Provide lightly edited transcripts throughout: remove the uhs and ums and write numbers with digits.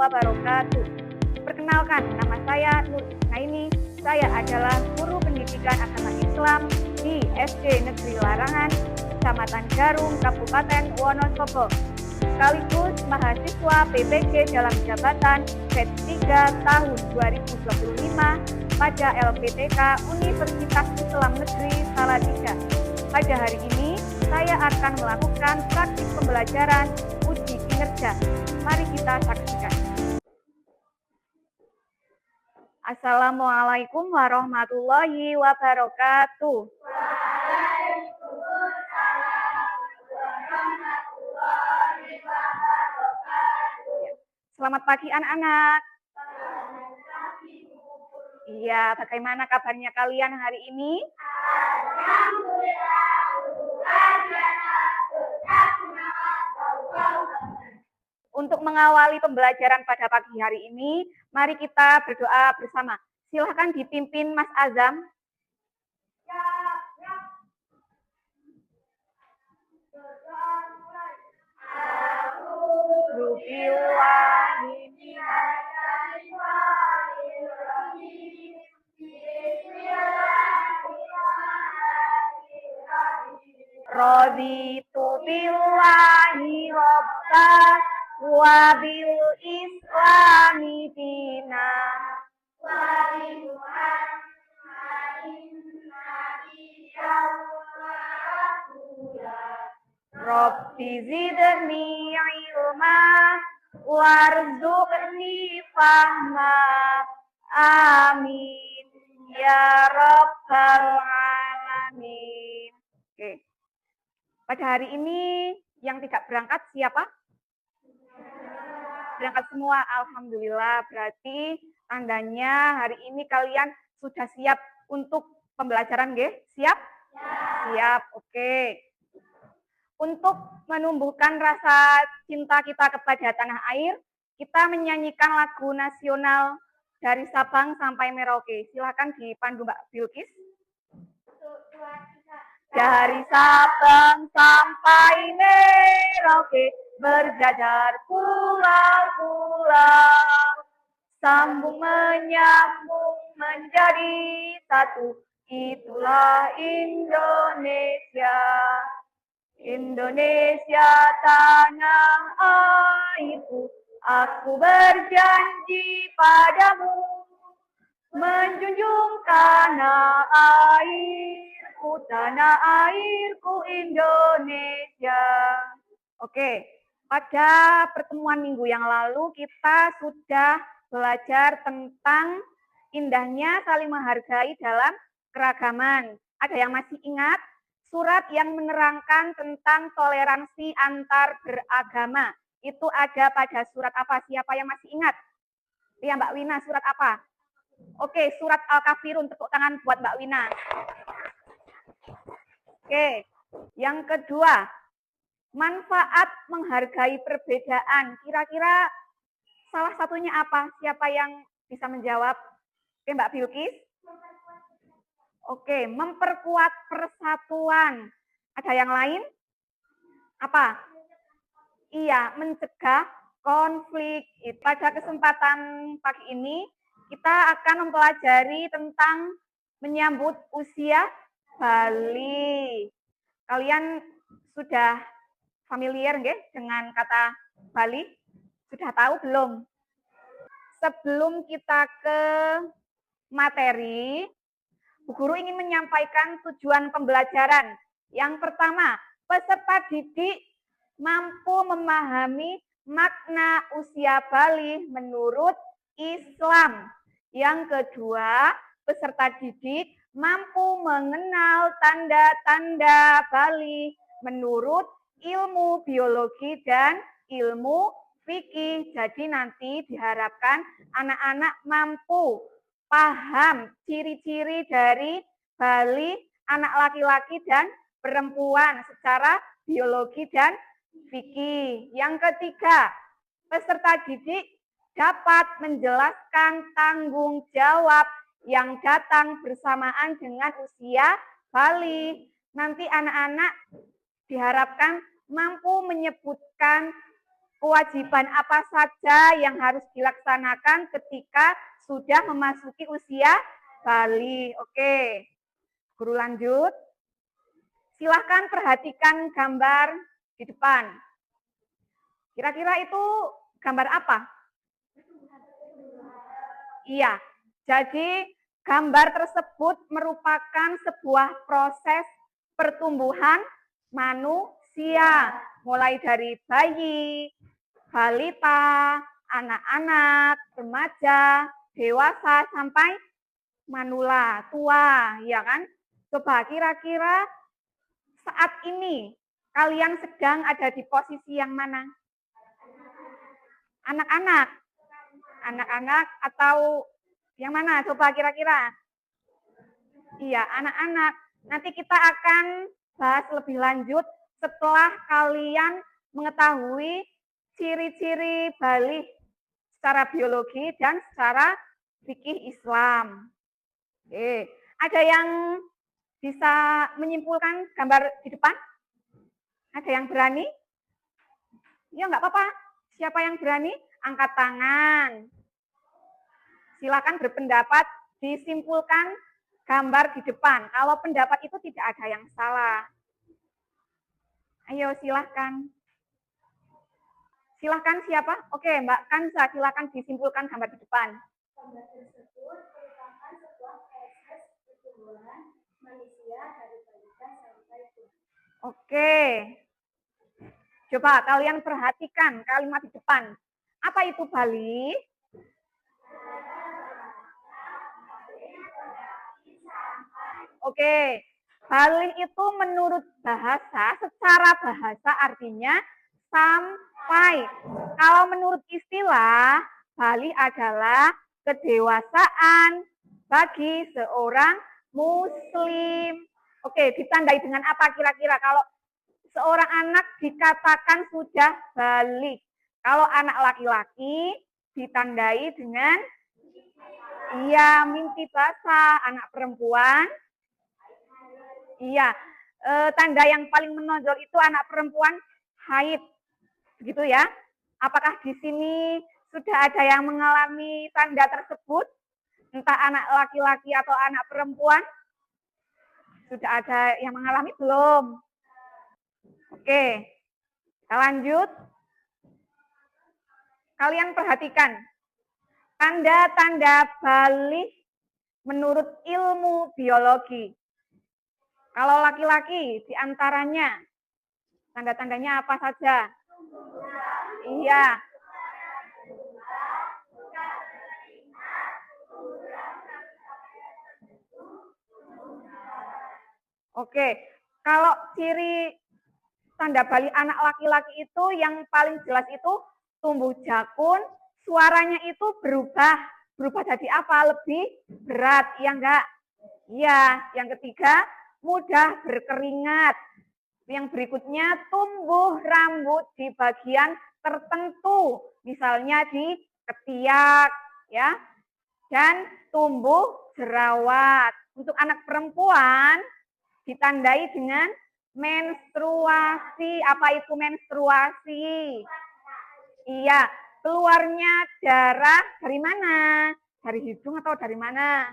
wabarakatuh. Perkenalkan, nama saya Nur Isnaini. Saya adalah guru pendidikan agama Islam di SD Negeri Larangan, Kecamatan Garung, Kabupaten Wonosobo. Sekaligus mahasiswa PPG dalam jabatan grade 3 tahun 2025 pada LPTK Universitas Islam Negeri Salatiga. Pada hari ini, saya akan melakukan praktik pembelajaran uji kinerja. Mari kita saksikan. Assalamualaikum warahmatullahi wabarakatuh. Selamat pagi anak-anak. Iya, bagaimana kabarnya kalian hari ini? Untuk mengawali pembelajaran pada pagi hari ini, mari kita berdoa bersama. Silahkan dipimpin Mas Azam. Raditu billahi robba wa bil islami dina wa bi Muhammadin nabiyyan wa rasula Rabbi zidni ilma warzuqni fahma amin ya rabbal alamin. Oke. Pada hari ini yang tidak berangkat siapa? Berangkat semua, alhamdulillah. Berarti tandanya hari ini kalian sudah siap untuk pembelajaran, nggih? Siap? Siap, oke. Untuk menumbuhkan rasa cinta kita kepada tanah air, kita menyanyikan lagu nasional dari Sabang sampai Merauke. Silakan dipandu Mbak Bilkis. Dari Sabang sampai Merauke, berjajar pulau-pulau, sambung menyambung menjadi satu, itulah Indonesia. Indonesia tanah airku, aku berjanji padamu, menjunjung tanah airku Indonesia. Oke, pada pertemuan minggu yang lalu kita sudah belajar tentang indahnya saling menghargai dalam keragaman. Ada yang masih ingat surat yang menerangkan tentang toleransi antar beragama? Itu ada pada surat apa? Siapa yang masih ingat? Ya Mbak Wina, surat apa? Oke, surat Al-Kafirun. Tepuk tangan buat Mbak Wina. Oke, yang kedua, manfaat menghargai perbedaan. Kira-kira salah satunya apa? Siapa yang bisa menjawab? Oke, Mbak Bilkis. Oke, memperkuat persatuan. Ada yang lain? Apa? Iya, mencegah konflik. Pada kesempatan pagi ini, kita akan mempelajari tentang menyambut usia Bali. Kalian sudah familiar nggih dengan kata Bali? Sudah tahu belum? Sebelum kita ke materi, Bu Guru ingin menyampaikan tujuan pembelajaran. Yang pertama, peserta didik mampu memahami makna usia Bali menurut Islam. Yang kedua, peserta didik mampu mengenal tanda-tanda Bali menurut ilmu biologi dan ilmu fikih. Jadi nanti diharapkan anak-anak mampu paham ciri-ciri dari Bali anak laki-laki dan perempuan secara biologi dan fikih. Yang ketiga, peserta didik dapat menjelaskan tanggung jawab yang datang bersamaan dengan usia Bali. Nanti anak-anak diharapkan mampu menyebutkan Kewajiban apa saja yang harus dilaksanakan ketika sudah memasuki usia balik? Oke, guru lanjut. Silahkan perhatikan gambar di depan. Kira-kira itu gambar apa? Iya, jadi gambar tersebut merupakan sebuah proses pertumbuhan manusia, mulai dari bayi, balita, anak-anak, remaja, dewasa, sampai manula, tua, ya kan? Coba kira-kira saat ini kalian sedang ada di posisi yang mana? Anak-anak, anak-anak atau yang mana? Coba kira-kira. Iya, anak-anak. Nanti kita akan bahas lebih lanjut setelah kalian mengetahui ciri-ciri balik secara biologi dan secara fikih Islam. Oke, ada yang bisa menyimpulkan gambar di depan? Ada yang berani? Ya, nggak apa-apa. Siapa yang berani? Angkat tangan. Silakan berpendapat, disimpulkan gambar di depan. Kalau pendapat itu tidak ada yang salah. Ayo, silahkan. Silahkan siapa? Oke, Mbak Kansa, silahkan disimpulkan gambar di depan. Gambar tersebut merupakan sebuah proses pertumbuhan manusia dari balita sampai tua. Oke. Coba kalian perhatikan kalimat di depan. Apa itu balik? Oke, balik itu menurut bahasa, secara bahasa artinya sampai. Kalau menurut istilah, balik adalah kedewasaan bagi seorang muslim. Oke, ditandai dengan apa kira-kira kalau seorang anak dikatakan sudah balik? Kalau anak laki-laki ditandai dengan iya, mimpi basah. Anak perempuan, iya. Tanda yang paling menonjol itu anak perempuan haid. Begitu ya. Apakah di sini sudah ada yang mengalami tanda tersebut? Entah anak laki-laki atau anak perempuan? Sudah ada yang mengalami belum? Oke. Kita lanjut. Kalian perhatikan. Tanda-tanda balik menurut ilmu biologi. Kalau laki-laki diantaranya tanda-tandanya apa saja? Iya. Oke, kalau ciri tanda balik anak laki-laki itu yang paling jelas itu tumbuh jakun, suaranya itu berubah jadi apa? Lebih berat, ya enggak? Iya, yang ketiga mudah berkeringat. Yang berikutnya tumbuh rambut di bagian tertentu, misalnya di ketiak, ya, dan tumbuh jerawat. Untuk anak perempuan ditandai dengan menstruasi. Apa itu menstruasi? Iya, keluarnya darah dari mana? Dari hidung atau dari mana?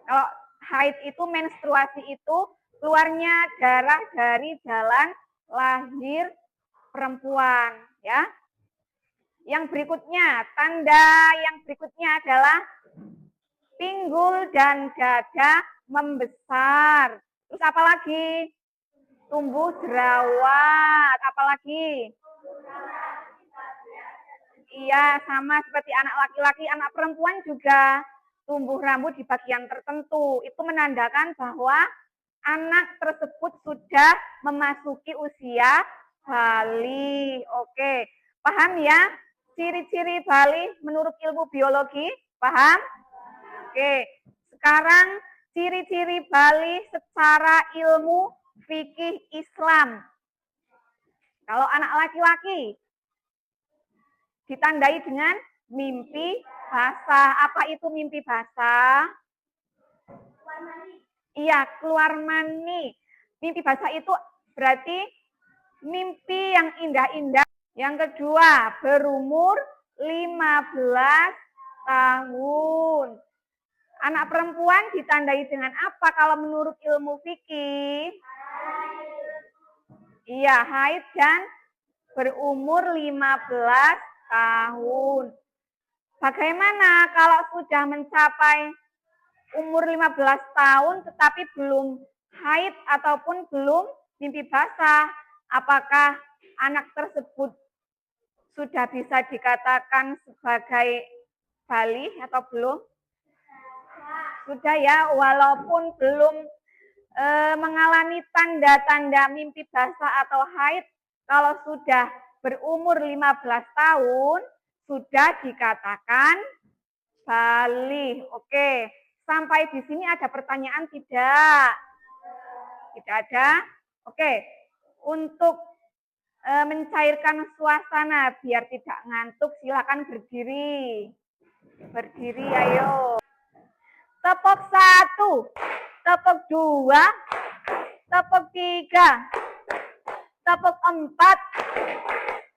Kalau haid itu, menstruasi itu keluarnya darah dari jalan lahir perempuan, ya. Yang berikutnya, tanda yang berikutnya adalah pinggul dan dada membesar. Terus apa lagi? Tumbuh jerawat. Apa lagi? Iya, sama seperti anak laki-laki, anak perempuan juga tumbuh rambut di bagian tertentu. Itu menandakan bahwa anak tersebut sudah memasuki usia balik. Oke, paham ya? Ciri-ciri balik menurut ilmu biologi, paham? Oke, sekarang ciri-ciri balik secara ilmu fikih Islam. Kalau anak laki-laki ditandai dengan mimpi basah. Apa itu mimpi basah? Iya, keluar mani. Mimpi basah itu berarti mimpi yang indah-indah Yang kedua, berumur 15 tahun. Anak perempuan ditandai dengan apa kalau menurut ilmu fikih? Iya, haid dan berumur 15 tahun. Bagaimana kalau sudah mencapai umur 15 tahun tetapi belum haid ataupun belum mimpi basah? Apakah anak tersebut sudah bisa dikatakan sebagai baligh atau belum? Sudah ya, walaupun belum mengalami tanda-tanda mimpi basah atau haid, kalau sudah berumur 15 tahun, sudah dikatakan baligh. Oke, sampai di sini ada pertanyaan tidak? Tidak ada? Oke, untuk mencairkan suasana biar tidak ngantuk, silakan berdiri. Berdiri, ayo. Tepuk 1, tepuk 2, tepuk 3, tepuk 4,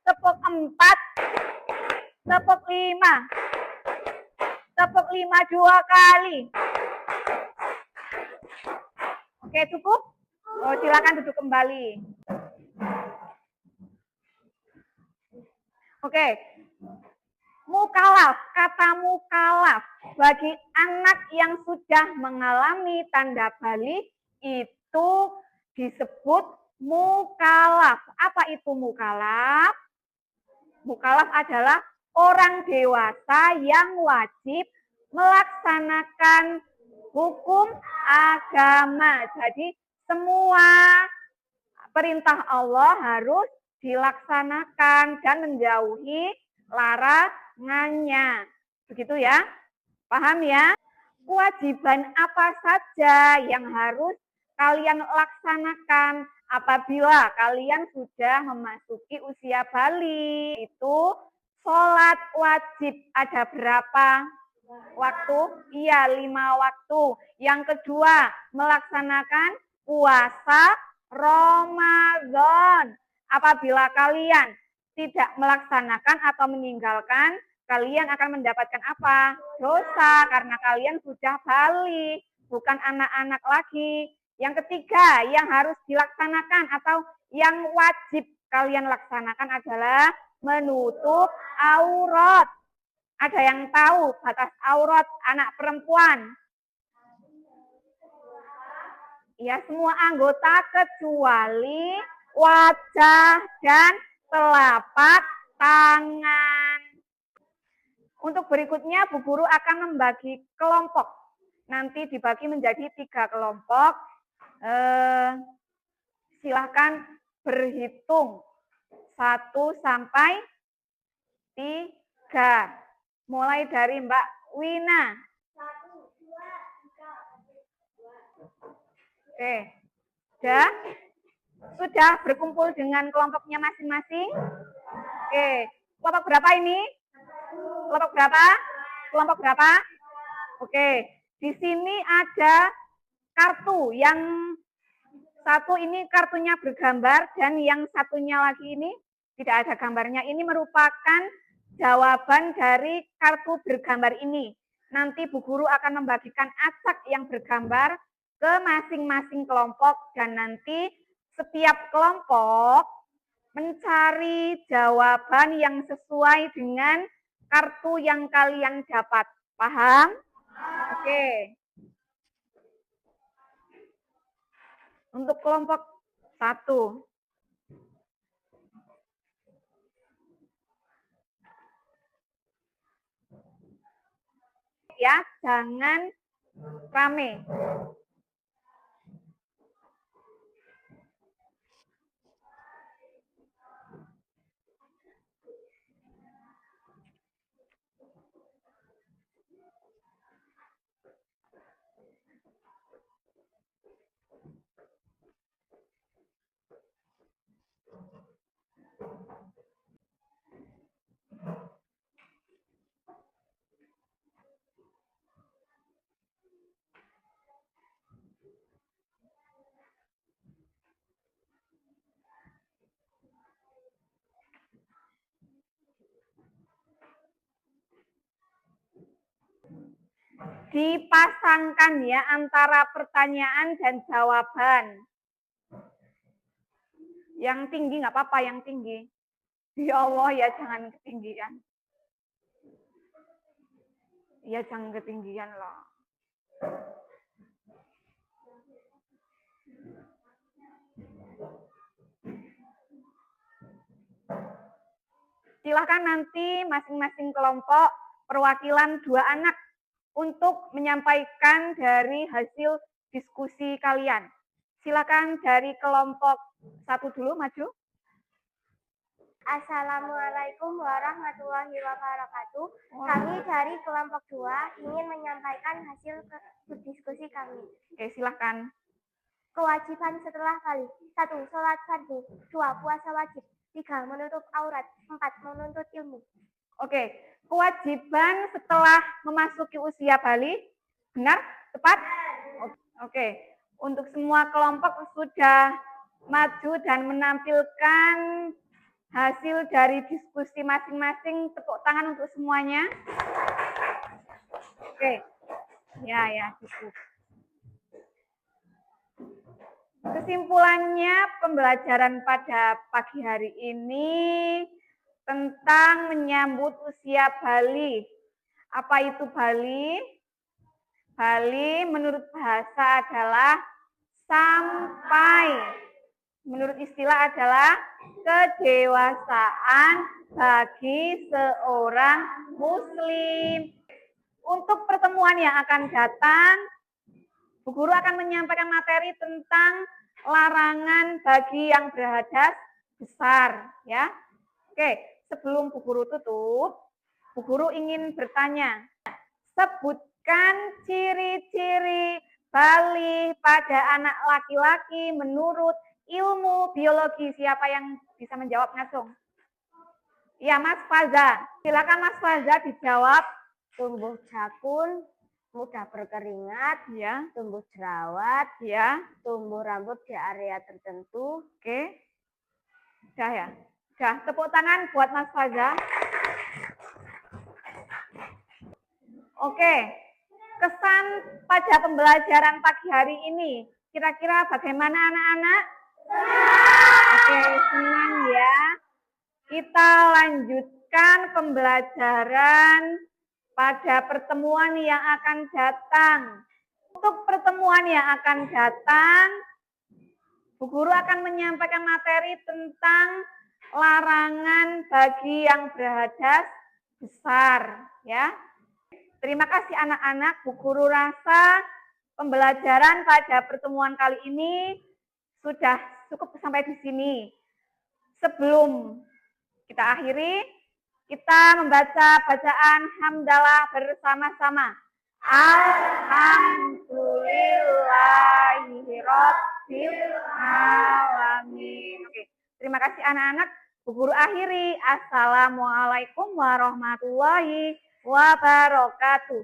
tepuk 4, tepuk 5, tepuk 5 2 kali. Oke, cukup? Oh, silakan duduk kembali. Oke. Mukalaf, kata mukalaf bagi anak yang sudah mengalami tanda baligh itu disebut mukalaf. Apa itu mukalaf? Mukalaf adalah orang dewasa yang wajib melaksanakan hukum agama. Jadi semua perintah Allah harus dilaksanakan dan menjauhi larangannya. Begitu ya? Paham ya? Kewajiban apa saja yang harus kalian laksanakan apabila kalian sudah memasuki usia baligh? Itu sholat wajib. Ada berapa waktu? Iya, 5 waktu. Yang kedua, melaksanakan puasa Ramadan. Apabila kalian tidak melaksanakan atau meninggalkan, kalian akan mendapatkan apa? Dosa, karena kalian sudah baligh, bukan anak-anak lagi. Yang ketiga, yang harus dilaksanakan atau yang wajib kalian laksanakan adalah menutup aurat. Ada yang tahu batas aurat anak perempuan? Ya, semua anggota kecuali wajah dan telapak tangan. Untuk berikutnya, Bu Guru akan membagi kelompok. Nanti dibagi menjadi 3 kelompok. Silahkan berhitung 1 sampai 3. Mulai dari Mbak Wina. 1, 2, 3, 4. Oke. Sudah berkumpul dengan kelompoknya masing-masing? Oke. Kelompok berapa ini? Kelompok berapa? Kelompok berapa? Oke. Di sini ada kartu. Yang satu ini kartunya bergambar dan yang satunya lagi ini tidak ada gambarnya. Ini merupakan jawaban dari kartu bergambar ini. Nanti Bu Guru akan membagikan acak yang bergambar ke masing-masing kelompok dan nanti setiap kelompok mencari jawaban yang sesuai dengan kartu yang kalian dapat. Paham? Oke. Untuk kelompok 1. Ya, jangan rame. Dipasangkan ya antara pertanyaan dan jawaban. Yang tinggi nggak apa-apa, yang tinggi. Ya Allah ya jangan ketinggian. Ya jangan ketinggian loh. Silahkan nanti masing-masing kelompok perwakilan 2 anak untuk menyampaikan dari hasil diskusi kalian. Silakan dari kelompok 1 dulu maju. Assalamualaikum warahmatullahi wabarakatuh. Kami dari kelompok 2 ingin menyampaikan hasil diskusi kami. Oke, silakan. Kewajiban setelah balik. 1. Sholat fardu. 2. Puasa wajib. 3. Menutup aurat. 4. Menuntut ilmu. Oke, kewajiban setelah memasuki usia balik. Benar? Tepat? Oke, untuk semua kelompok sudah maju dan menampilkan hasil dari diskusi masing-masing. Tepuk tangan untuk semuanya. Oke, ya cukup. Kesimpulannya pembelajaran pada pagi hari ini tentang menyambut usia balik. Apa itu balik? Balik menurut bahasa adalah sampai. Menurut istilah adalah kedewasaan bagi seorang muslim. Untuk pertemuan yang akan datang, Bu Guru akan menyampaikan materi tentang larangan bagi yang berhadas besar, ya. Oke, sebelum Bu Guru tutup, Bu Guru ingin bertanya, sebutkan ciri-ciri balik pada anak laki-laki menurut ilmu biologi. Siapa yang bisa menjawab langsung? Ya, Mas Faza. Silakan Mas Faza dijawab. Tumbuh jakun, mudah berkeringat, Ya, tumbuh jerawat, ya. tumbuh rambut di area tertentu. Oke. Udah ya? Udah. Tepuk tangan buat Mas Faza. Oke. Kesan pada pembelajaran pagi hari ini. Kira-kira bagaimana anak-anak? Oke, senang ya. Kita lanjutkan pembelajaran pada pertemuan yang akan datang. Untuk pertemuan yang akan datang, Bu Guru akan menyampaikan materi tentang larangan bagi yang berhadas besar, ya. Terima kasih anak-anak. Bu Guru rasa pembelajaran pada pertemuan kali ini sudah cukup sampai di sini. Sebelum kita akhiri, kita membaca bacaan hamdalah bersama-sama. Alhamdulillahirabbil alamin. Oke, terima kasih anak-anak. Bu Guru akhiri. Assalamualaikum warahmatullahi wabarakatuh.